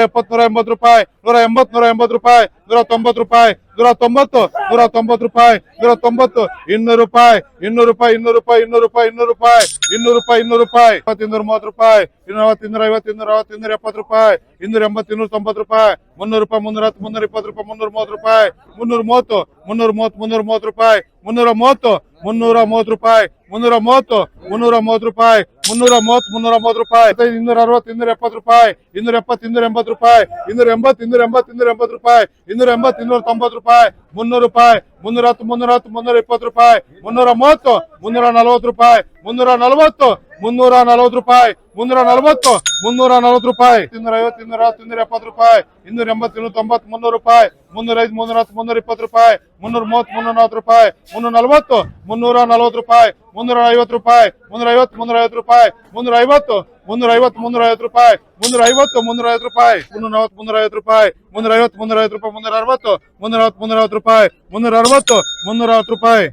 ರೂಪಾಯಿ, 180 ರೂಪಾಯಿ, 190 ರೂಪಾಯಿ, 190, 190 ರೂಪಾಯಿ, 190, 200 ರೂಪಾಯಿ, 200 ರೂಪಾಯಿ, 200 ರೂಪಾಯಿ, 200 ರೂಪಾಯಿ, 200 ರೂಪಾಯಿ, 200 ರೂಪಾಯಿ, 200 ರೂಪಾಯಿ, 230 ರೂಪಾಯಿ, 240, 250, 260, 270 ರೂಪಾಯಿ, 280, 290 ರೂಪಾಯಿ, 300 ರೂಪಾಯಿ, 310, 320 ರೂಪಾಯಿ, 330 ರೂಪಾಯಿ, 330, 330 ರೂಪಾಯಿ, 330, 330 ರೂಪಾಯಿ, 330, 330 ರೂಪಾಯಿ, 330, 330 ರೂಪಾಯಿ, 260, 270 ರೂಪಾಯಿ, 270, 280 ರೂಪಾಯಿ, 280, 280, 280 ರೂಪಾಯಿ, 280, 290 ರೂಪಾಯಿ, 300 ರೂಪಾಯಿ, 310, 310, 320 ರೂಪಾಯಿ, 330, 340 ರೂಪಾಯಿ, 340, 340 ರೂಪಾಯಿ, 340, 340 ರೂಪಾಯಿ, 250, 260, 270 ರೂಪಾಯಿ, 280, 290, 300 ರೂಪಾಯಿ, 305, 310, 320 ರೂಪಾಯಿ, 330, 340 ರೂಪಾಯಿ, 340, 340 ರೂಪಾಯಿ, 350 ರೂಪಾಯಿ, 350, 350 ರೂಪಾಯಿ, 350, 350, 350 ರೂಪಾಯಿ, 350, 350 ರೂಪಾಯಿ, 340, 350 ರೂಪಾಯಿ, 350, 350 ರೂಪಾಯಿ, 360, 360 ರೂಪಾಯಿ, 360, 360 ರೂಪಾಯಿ.